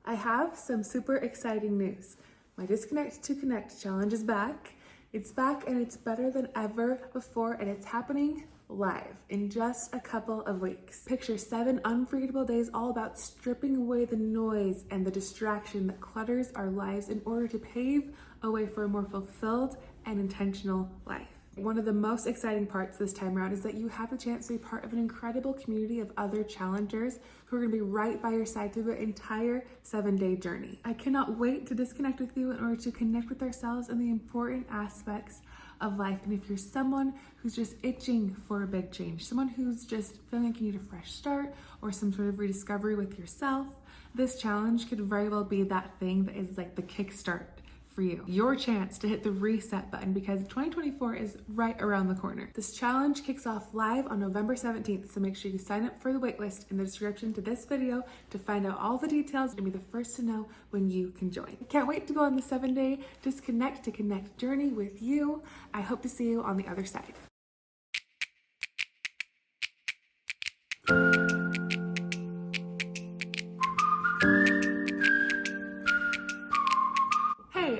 I have some super exciting news. My Disconnect to Connect challenge is back. It's back and it's better than ever before, and it's happening live in just a couple of weeks. Picture 7 unforgettable days all about stripping away the noise and the distraction that clutters our lives in order to pave a way for a more fulfilled and intentional life. One of the most exciting parts this time around is that you have the chance to be part of an incredible community of other challengers who are going to be right by your side through the entire 7-day journey. I cannot wait to disconnect with you in order to connect with ourselves and the important aspects of life. And if you're someone who's just itching for a big change, someone who's just feeling like you need a fresh start or some sort of rediscovery with yourself, this challenge could very well be that thing that is like the kickstart for you. Your chance to hit the reset button, because 2024 is right around the corner. This challenge kicks off live on November 17th, so make sure you sign up for the waitlist in the description to this video to find out all the details and be the first to know when you can join. I can't wait to go on the 7-day Disconnect to Connect journey with you. I hope to see you on the other side.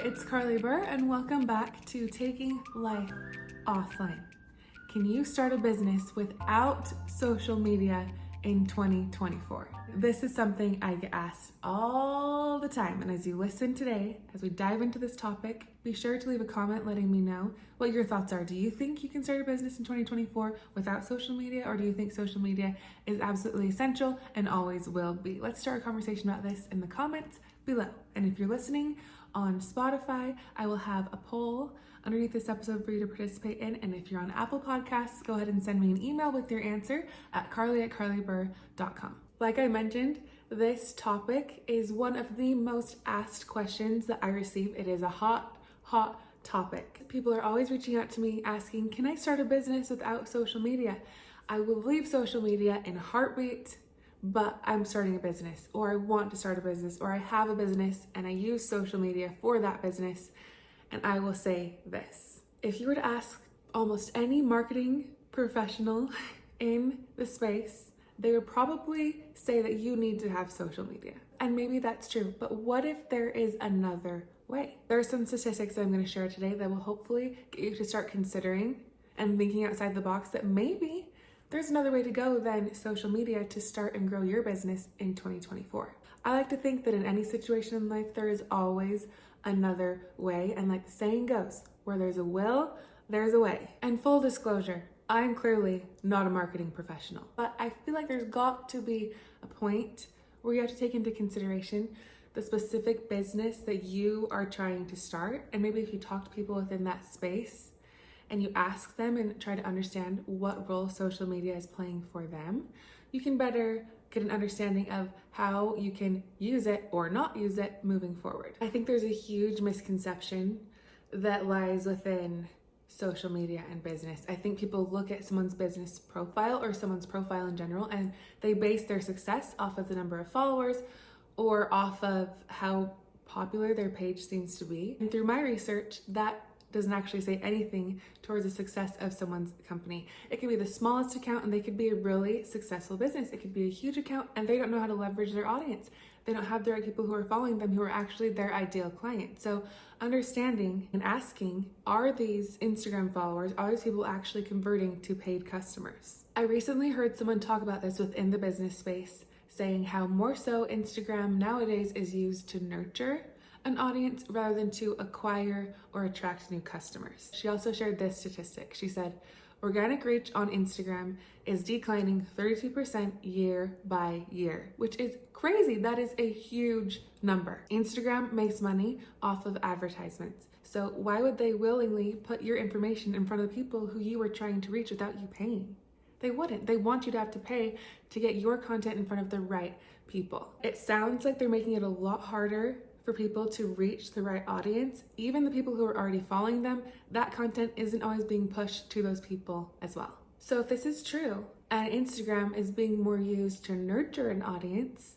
It's Carly Burr, and welcome back to Taking Life Offline. Can you start a business without social media in 2024? This is something I get asked all the time, and as you listen today, as we dive into this topic, be sure to leave a comment letting me know what your thoughts are. Do you think you can start a business in 2024 without social media, or do you think social media is absolutely essential and always will be? Let's start a conversation about this in the comments below. And if you're listening on Spotify, I will have a poll underneath this episode for you to participate in. And if you're on Apple Podcasts, go ahead and send me an email with your answer at carly@carlyburr.com. Like I mentioned, this topic is one of the most asked questions that I receive. It is a hot topic. People are always reaching out to me asking, can I start a business without social media? I will leave social media in a heartbeat, but I'm starting a business, or I want to start a business, or I have a business and I use social media for that business. And I will say this: if you were to ask almost any marketing professional in the space, they would probably say that you need to have social media. And maybe that's true, but what if there is another way? There are some statistics that I'm going to share today that will hopefully get you to start considering and thinking outside the box that maybe there's another way to go than social media to start and grow your business in 2024. I like to think that in any situation in life, there is always another way. And like the saying goes, where there's a will, there's a way. And full disclosure, I'm clearly not a marketing professional, but I feel like there's got to be a point where you have to take into consideration the specific business that you are trying to start. And maybe if you talk to people within that space, and you ask them and try to understand what role social media is playing for them, you can better get an understanding of how you can use it or not use it moving forward. I think there's a huge misconception that lies within social media and business. I think people look at someone's business profile or someone's profile in general, and they base their success off of the number of followers or off of how popular their page seems to be. And through my research, that doesn't actually say anything towards the success of someone's company. It could be the smallest account and they could be a really successful business. It could be a huge account and they don't know how to leverage their audience. They don't have the right people who are following them who are actually their ideal client. So understanding and asking, are these Instagram followers, are these people actually converting to paid customers? I recently heard someone talk about this within the business space, saying how more so Instagram nowadays is used to nurture an audience rather than to acquire or attract new customers. She also shared this statistic. She said, organic reach on Instagram is declining 32% year by year, which is crazy. That is a huge number. Instagram makes money off of advertisements. So why would they willingly put your information in front of the people who you are trying to reach without you paying? They wouldn't. They want you to have to pay to get your content in front of the right people. It sounds like they're making it a lot harder for people to reach the right audience. Even the people who are already following them, that content isn't always being pushed to those people as well. So if this is true and Instagram is being more used to nurture an audience,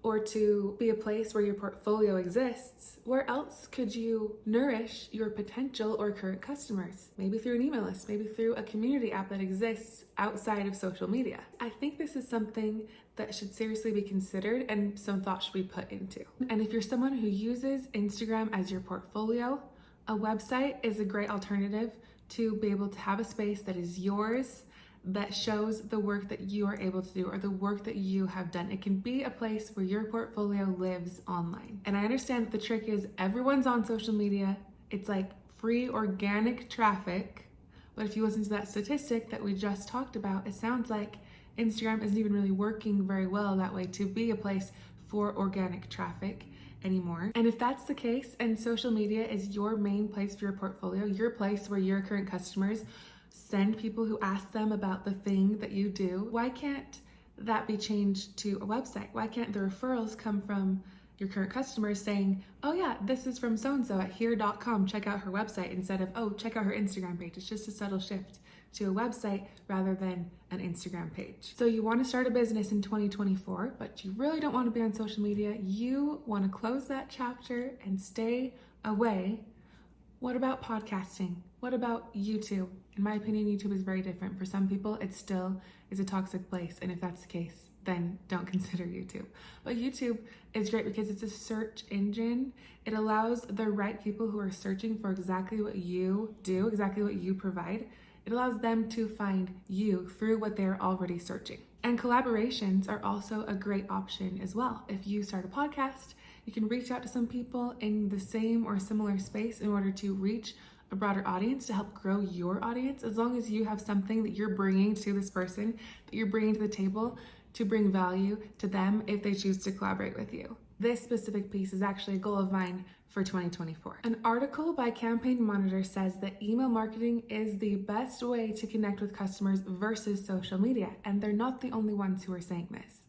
or to be a place where your portfolio exists, where else could you nourish your potential or current customers? Maybe through an email list, maybe through a community app that exists outside of social media. I think this is something that should seriously be considered and some thought should be put into. And if you're someone who uses Instagram as your portfolio, a website is a great alternative to be able to have a space that is yours, that shows the work that you are able to do or the work that you have done. It can be a place where your portfolio lives online. And I understand that the trick is everyone's on social media. It's like free organic traffic. But if you listen to that statistic that we just talked about, it sounds like Instagram isn't even really working very well that way to be a place for organic traffic anymore. And if that's the case and social media is your main place for your portfolio, your place where your current customers send people who ask them about the thing that you do, why can't that be changed to a website? Why can't the referrals come from your current customers saying, oh yeah, this is from so-and-so at here.com, check out her website, instead of, oh, check out her Instagram page. It's just a subtle shift to a website rather than an Instagram page. So you want to start a business in 2024, but you really don't want to be on social media. You want to close that chapter and stay away. What about podcasting? What about YouTube? In my opinion, YouTube is very different. For some people, it still is a toxic place. And if that's the case, then don't consider YouTube. But YouTube is great because it's a search engine. It allows the right people who are searching for exactly what you do, exactly what you provide. It allows them to find you through what they're already searching. And collaborations are also a great option as well. If you start a podcast, you can reach out to some people in the same or similar space in order to reach a broader audience to help grow your audience, as long as you have something that you're bringing to this person, that you're bringing to the table to bring value to them if they choose to collaborate with you. This specific piece is actually a goal of mine for 2024. An article by Campaign Monitor says that email marketing is the best way to connect with customers versus social media, and they're not the only ones who are saying this.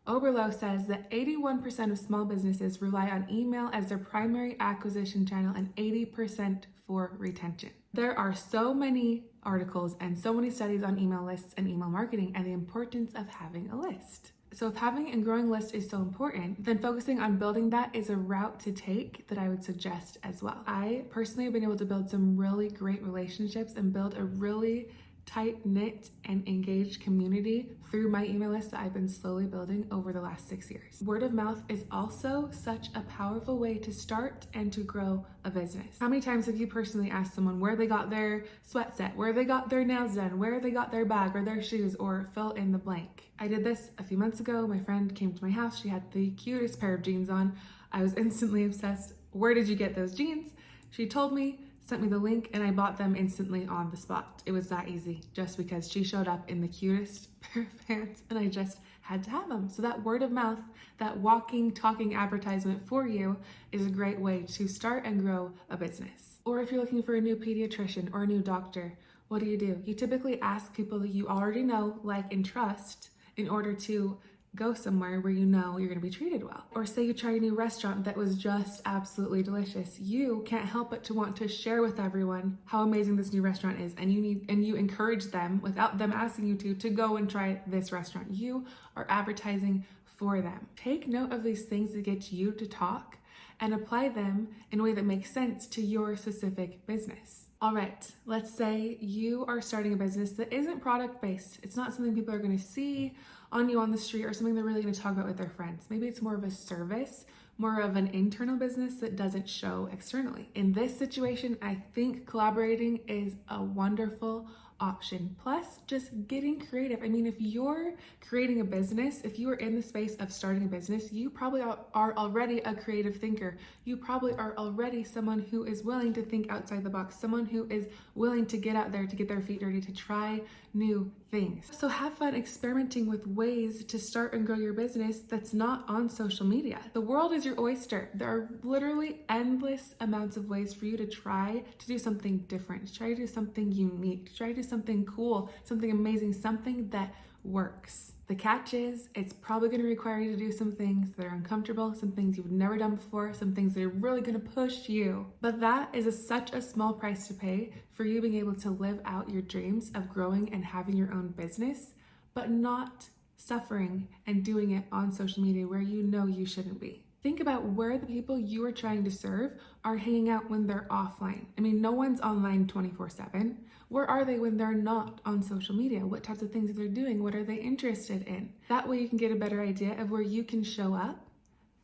Oberlo says that 81% of small businesses rely on email as their primary acquisition channel and 80% for retention. There are so many articles and so many studies on email lists and email marketing and the importance of having a list. So if having and growing a list is so important, then focusing on building that is a route to take that I would suggest as well. I personally have been able to build some really great relationships and build a really tight-knit and engaged community through my email list that I've been slowly building over the last 6 years. Word of mouth is also such a powerful way to start and to grow a business. How many times have you personally asked someone where they got their sweat set, where they got their nails done, where they got their bag or their shoes, or fill in the blank? I did this a few months ago. My friend came to my house. She had the cutest pair of jeans on. I was instantly obsessed. Where did you get those jeans? She told me, sent me the link, and I bought them instantly on the spot. It was that easy, just because she showed up in the cutest pair of pants and I just had to have them. So that word of mouth, that walking, talking advertisement for you is a great way to start and grow a business. Or if you're looking for a new pediatrician or a new doctor, what do? You typically ask people that you already know, like, and trust in order to go somewhere where you know you're going to be treated well. Or say you try a new restaurant that was just absolutely delicious. You can't help but to want to share with everyone how amazing this new restaurant is, and you encourage them without them asking you to go and try this restaurant. You are advertising for them. Take note of these things that get you to talk and apply them in a way that makes sense to your specific business. All right, let's say you are starting a business that isn't product-based. It's not something people are going to see on you on the street or something they're really going to talk about with their friends. Maybe it's more of a service, more of an internal business that doesn't show externally. In this situation, I think collaborating is a wonderful option. Plus, just getting creative. I mean, if you're creating a business, if you are in the space of starting a business, you probably are already a creative thinker. You probably are already someone who is willing to think outside the box, someone who is willing to get out there, to get their feet dirty, to try new things. So have fun experimenting with ways to start and grow your business that's not on social media. The world is your oyster. There are literally endless amounts of ways for you to try to do something different, to try to do something unique, to try to do something cool, something amazing, something that works. The catch is, it's probably going to require you to do some things that are uncomfortable, some things you've never done before, some things that are really going to push you. But that is such a small price to pay for you being able to live out your dreams of growing and having your own business, but not suffering and doing it on social media where you know you shouldn't be. Think about where the people you are trying to serve are hanging out when they're offline. I mean, no one's online 24/7. Where are they when they're not on social media? What types of things are they doing? What are they interested in? That way you can get a better idea of where you can show up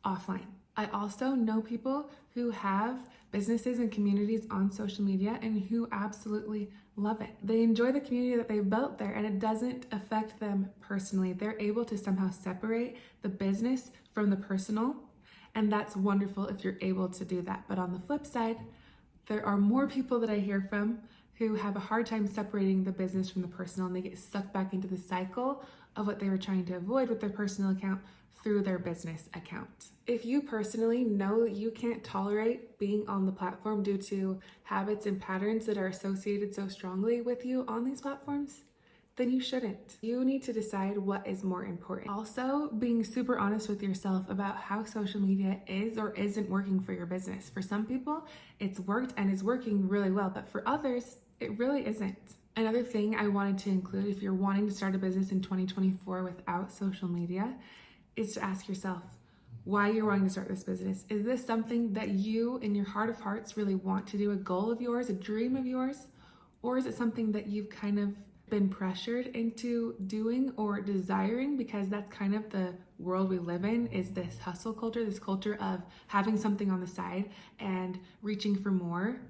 offline. I also know people who have businesses and communities on social media and who absolutely love it. They enjoy the community that they've built there and it doesn't affect them personally. They're able to somehow separate the business from the personal, and that's wonderful if you're able to do that. But on the flip side, there are more people that I hear from who have a hard time separating the business from the personal, and they get sucked back into the cycle of what they were trying to avoid with their personal account through their business account. If you personally know that you can't tolerate being on the platform due to habits and patterns that are associated so strongly with you on these platforms, then you shouldn't. You need to decide what is more important. Also, being super honest with yourself about how social media is or isn't working for your business. For some people, it's worked and is working really well, but for others, it really isn't. Another thing I wanted to include if you're wanting to start a business in 2024 without social media is to ask yourself why you're wanting to start this business. Is this something that you in your heart of hearts really want to do, a goal of yours, a dream of yours? Or is it something that you've kind of been pressured into doing or desiring because that's kind of the world we live in, is this hustle culture, this culture of having something on the side and reaching for more,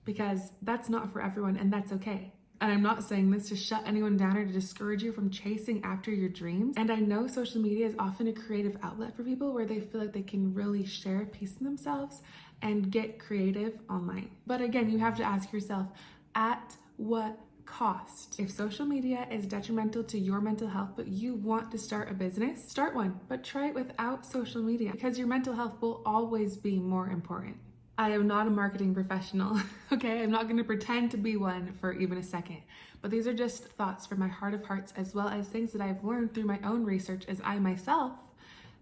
because that's not for everyone and that's okay. And I'm not saying this to shut anyone down or to discourage you from chasing after your dreams. And I know social media is often a creative outlet for people where they feel like they can really share a piece of themselves and get creative online. But again, you have to ask yourself, at what cost? If social media is detrimental to your mental health, but you want to start a business, start one, but try it without social media because your mental health will always be more important. I am not a marketing professional, okay? I'm not going to pretend to be one for even a second. But these are just thoughts from my heart of hearts, as well as things that I've learned through my own research as I myself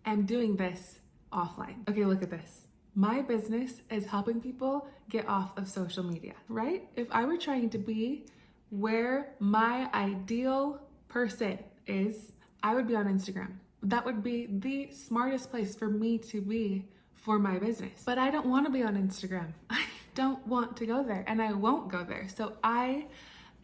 am doing this offline. Okay, look at this. My business is helping people get off of social media, right? If I were trying to be where my ideal person is, I would be on Instagram. That would be the smartest place for me to be for my business. But I don't want to be on Instagram. I don't want to go there and I won't go there. So I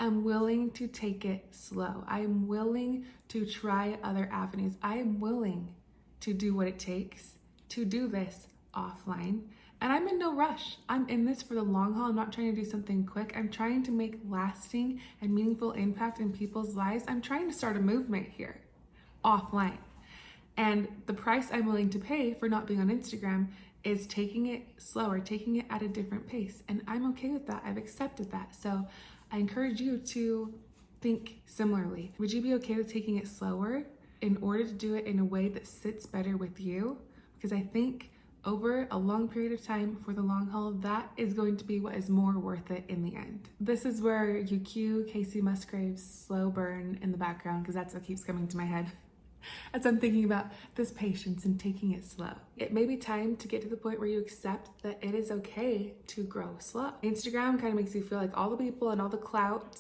am willing to take it slow. I am willing to try other avenues. I am willing to do what it takes to do this offline. And I'm in no rush. I'm in this for the long haul. I'm not trying to do something quick. I'm trying to make lasting and meaningful impact in people's lives. I'm trying to start a movement here offline. And the price I'm willing to pay for not being on Instagram is taking it slower, taking it at a different pace. And I'm okay with that. I've accepted that. So I encourage you to think similarly. Would you be okay with taking it slower in order to do it in a way that sits better with you? Because I think over a long period of time for the long haul, that is going to be what is more worth it in the end. This is where you cue Casey Musgrave's Slow Burn in the background, because that's what keeps coming to my head as I'm thinking about this patience and taking it slow. It may be time to get to the point where you accept that it is okay to grow slow. Instagram kind of makes you feel like all the people and all the clout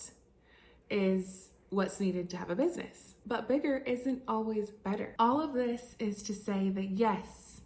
is what's needed to have a business. But bigger isn't always better. All of this is to say that yes,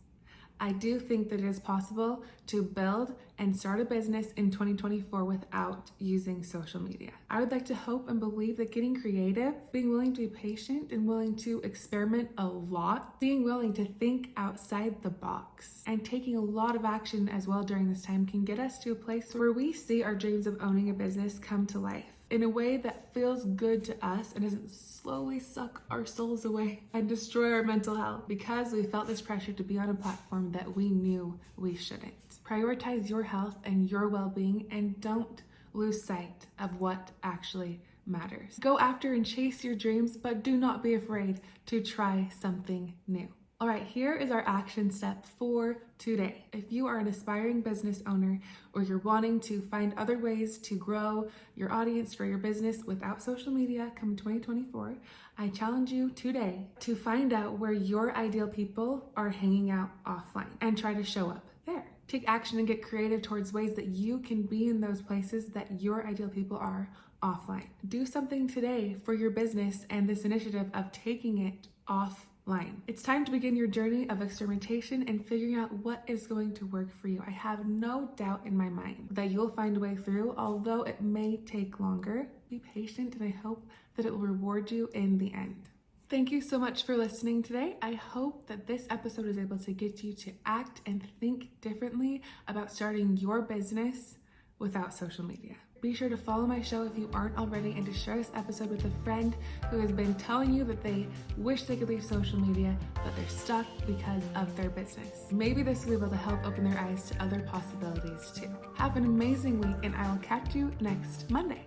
I do think that it is possible to build and start a business in 2024 without using social media. I would like to hope and believe that getting creative, being willing to be patient and willing to experiment a lot, being willing to think outside the box, and taking a lot of action as well during this time can get us to a place where we see our dreams of owning a business come to life in a way that feels good to us and doesn't slowly suck our souls away and destroy our mental health because we felt this pressure to be on a platform that we knew we shouldn't. Prioritize your health and your well-being and don't lose sight of what actually matters. Go after and chase your dreams, but do not be afraid to try something new. All right, here is our action step for today. If you are an aspiring business owner or you're wanting to find other ways to grow your audience, grow your business without social media come 2024, I challenge you today to find out where your ideal people are hanging out offline and try to show up there. Take action and get creative towards ways that you can be in those places that your ideal people are offline. Do something today for your business and this initiative of taking it offline. It's time to begin your journey of experimentation and figuring out what is going to work for you. I have no doubt in my mind that you'll find a way through, although it may take longer. Be patient, and I hope that it will reward you in the end. Thank you so much for listening today. I hope that this episode is able to get you to act and think differently about starting your business without social media. Be sure to follow my show if you aren't already, and to share this episode with a friend who has been telling you that they wish they could leave social media, but they're stuck because of their business. Maybe this will be able to help open their eyes to other possibilities too. Have an amazing week, and I will catch you next Monday.